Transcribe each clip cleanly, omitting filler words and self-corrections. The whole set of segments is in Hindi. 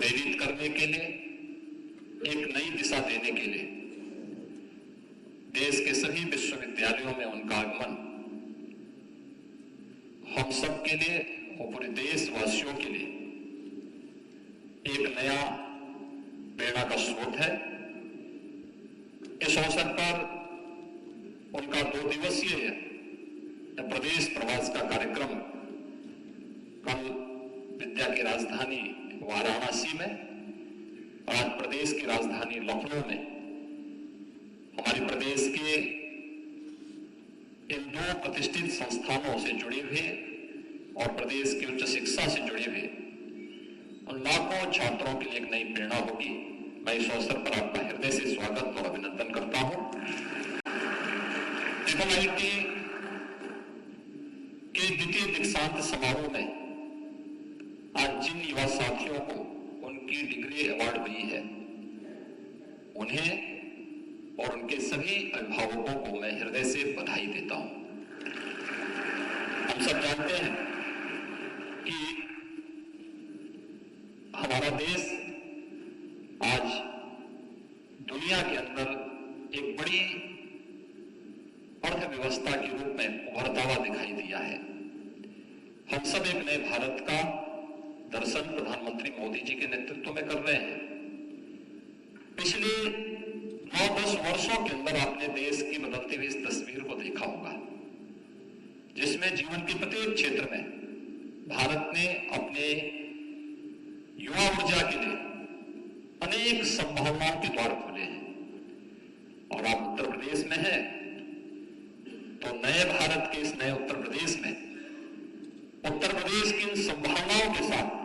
प्रेरित करने के लिए, एक नई दिशा देने के लिए देश के सभी विश्वविद्यालयों में उनका आगमन हम सब के लिए और पूरे देशवासियों के लिए एक नया प्रेरणा का स्रोत है। इस अवसर पर उनका 2 दिवसीय प्रदेश प्रवास का कार्यक्रम कल विद्या की राजधानी वाराणसी में, आज प्रदेश की राजधानी लखनऊ में हमारे प्रदेश के इन 2 प्रतिष्ठित संस्थानों से जुड़े हुए और प्रदेश की उच्च शिक्षा से जुड़े हुए उन लाखों छात्रों के लिए एक नई प्रेरणा होगी। मैं इस अवसर पर आपका हृदय से स्वागत और अभिनंदन करता हूं। ट्रिपल आईटी के द्वितीय दीक्षांत समारोह में आज जिन युवा साथियों को उनकी डिग्री अवार्ड हुई है, उन्हें और उनके सभी अभिभावकों को मैं हृदय से बधाई देता हूं। हम सब जानते हैं कि हमारा देश आज दुनिया के अंदर एक बड़ी अर्थव्यवस्था के रूप में उभरता हुआ दिखाई दिया है। हम सब एक नए भारत का दर्शन प्रधानमंत्री मोदी जी के नेतृत्व में कर रहे हैं। पिछले 9-10 वर्षों के अंदर आपने देश की बदलती हुई इस तस्वीर को देखा होगा, जिसमें जीवन के प्रत्येक क्षेत्र में भारत ने अपने युवा ऊर्जा के लिए अनेक संभावनाओं के द्वार खोले हैं। और आप उत्तर प्रदेश में हैं, तो नए भारत के इस नए उत्तर प्रदेश में उत्तर प्रदेश की इन संभावनाओं के साथ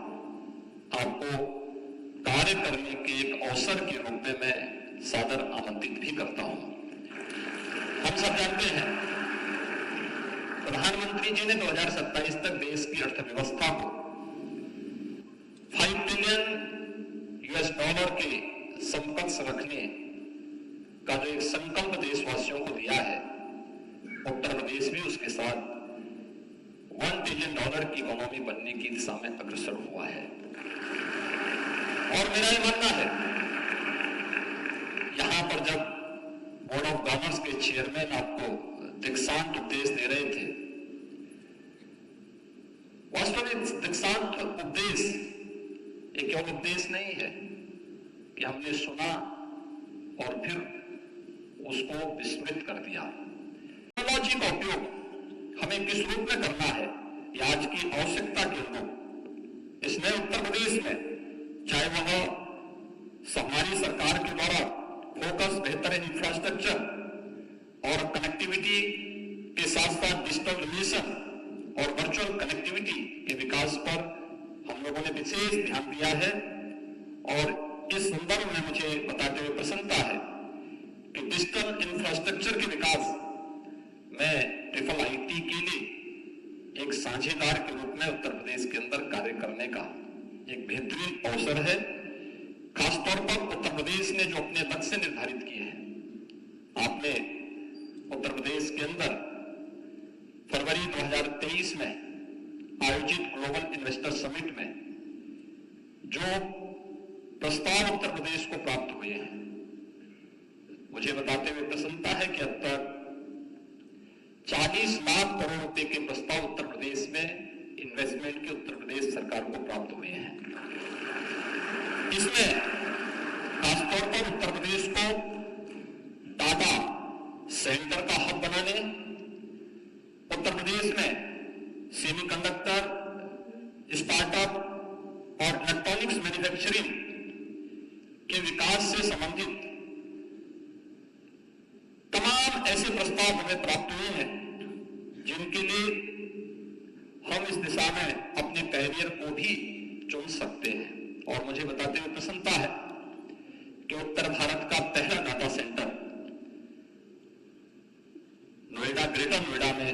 आपको कार्य करने के एक अवसर के रूप में मैं सादर आमंत्रित भी करता हूं। हम सब जानते हैं प्रधानमंत्री जी ने 2027 तक देश की अर्थव्यवस्था को $5 ट्रिलियन के समकक्ष रखने का जो एक संकल्प देशवासियों को दिया है, उत्तर प्रदेश भी उसके साथ $1 ट्रिलियन की इकोनॉमी बनने की दिशा में अग्रसर हुआ है। और मेरा ये मानना है, यहां पर जब बोर्ड ऑफ गवर्नर्स के चेयरमैन आपको दीक्षांत उपदेश दे रहे थे, वास्तव में दीक्षांत उपदेश एक केवल उपदेश नहीं है कि हमने सुना और फिर उसको विस्मृत कर दिया। टेक्नोलॉजी का उपयोग हमें किस रूप में करना है, ये आज की आवश्यकता के अनुरूप इस नए उत्तर प्रदेश में, चाहे वह हमारी सरकार के द्वारा फोकस बेहतर इंफ्रास्ट्रक्चर और कनेक्टिविटी के साथ साथ डिजिटल मिशन और वर्चुअल कनेक्टिविटी के विकास पर हम लोगों ने विशेष ध्यान दिया है। और इस संदर्भ में मुझे बताते हुए प्रसन्नता है कि डिजिटल इंफ्रास्ट्रक्चर के विकास में ट्रिपल आईटी के लिए एक साझेदार के रूप में उत्तर प्रदेश के अंदर कार्य करने का एक बेहतरीन अवसर है। खासतौर पर उत्तर प्रदेश ने जो अपने लक्ष्य निर्धारित किए हैं, आपने उत्तर प्रदेश के अंदर फरवरी 2023 में आयोजित ग्लोबल इन्वेस्टर समिट में जो प्रस्ताव उत्तर प्रदेश को प्राप्त हुए हैं, मुझे बताते हुए प्रसन्नता है कि अब तक 40 लाख करोड़ रुपए के प्रस्ताव उत्तर प्रदेश में इन्वेस्टमेंट के उत्तर प्रदेश सरकार को प्राप्त हुए हैं। इसमें खासतौर पर उत्तर प्रदेश को टाटा सेंटर का हब बनाने, उत्तर प्रदेश में सेमीकंडक्टर, स्टार्टअप और इलेक्ट्रॉनिक्स मैन्युफैक्चरिंग के विकास से संबंधित तमाम ऐसे प्रस्ताव हमें प्राप्त हुए हैं जिनके लिए हम इस दिशा में अपने कैरियर को भी चुन सकते हैं। और मुझे बताते हुए प्रसन्नता है कि उत्तर भारत का पहला data centre Noida, greater Noida में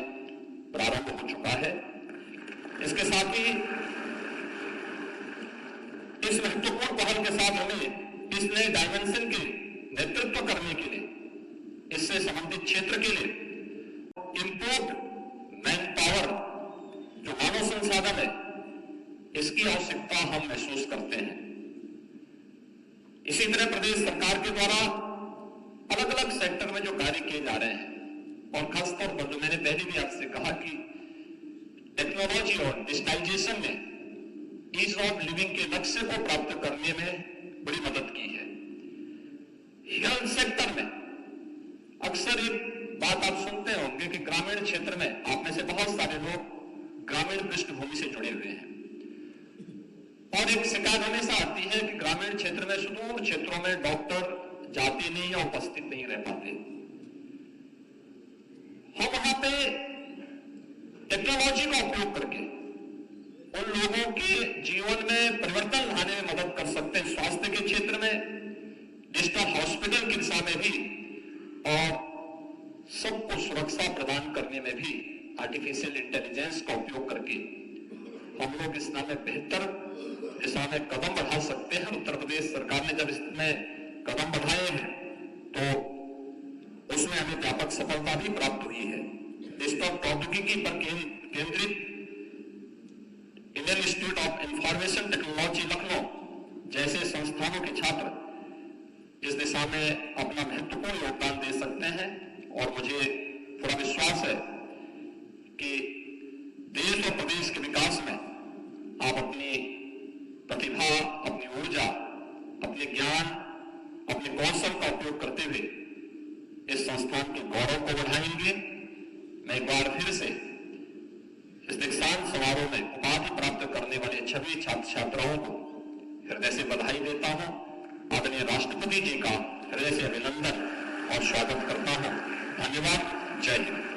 प्रारंभ हो चुका है। इसके साथ ही इस महत्वपूर्ण पहल के साथ हमें इस नए डायमेंशन के नेतृत्व करने के लिए, इससे संबंधित क्षेत्र के लिए इनपुट मैन पावर जो मानव संसाधन है, इसकी आवश्यकता हम महसूस करते हैं। इसी तरह प्रदेश सरकार के द्वारा अलग अलग सेक्टर में जो कार्य किए जा रहे हैं, और खासतौर पर जो मैंने पहले भी आपसे कहा कि टेक्नोलॉजी और डिजिटाइजेशन ने ईज ऑफ लिविंग के लक्ष्य को प्राप्त करने में बड़ी मदद की है। हेल्थ सेक्टर में अक्सर एक बात आप सुनते होंगे कि ग्रामीण क्षेत्र में आप में से बहुत सारे लोग ग्रामीण पृष्ठभूमि से जुड़े हुए हैं, और एक शिकायत हमेशा आती है कि ग्रामीण क्षेत्र में, सुदूर क्षेत्रों में डॉक्टर जाते नहीं या उपस्थित नहीं रह पाते। हम वहां पे टेक्नोलॉजी का उपयोग करके उन लोगों के जीवन में परिवर्तन लाने में मदद कर सकते हैं। स्वास्थ्य के क्षेत्र में, डिजिटल हॉस्पिटल की दिशा में भी, और सबको सुरक्षा प्रदान करने में भी आर्टिफिशियल इंटेलिजेंस का उपयोग करके हम लोग इस नाम में बेहतर दिशा में कदम बढ़ा सकते हैं। उत्तर प्रदेश सरकार ने जब इसमें कदम बढ़ाए हैं तो उसमें हमें व्यापक सफलता भी प्राप्त हुई है। डिजिटल प्रौद्योगिकी पर केंद्रित Indian institute of information technology Lucknow जैसे संस्थानों के छात्र इस दिशा में अपना महत्वपूर्ण योगदान दे सकते हैं, और मुझे पूरा विश्वास है कि देश और प्रदेश के विकास में आप अपनी प्रतिभा, अपनी ऊर्जा, अपने ज्ञान, अपने कौशल का उपयोग करते हुए इस संस्थान के गौरव को बढ़ाएंगे। मैं एक बार फिर से इस दीक्षांत समारोह में उपाधि प्राप्त करने वाले सभी छात्र छात्राओं को हृदय से बधाई देता हूं। आदरणीय राष्ट्रपति जी का हृदय से अभिनंदन और स्वागत करता हूं। धन्यवाद। जय हिंद।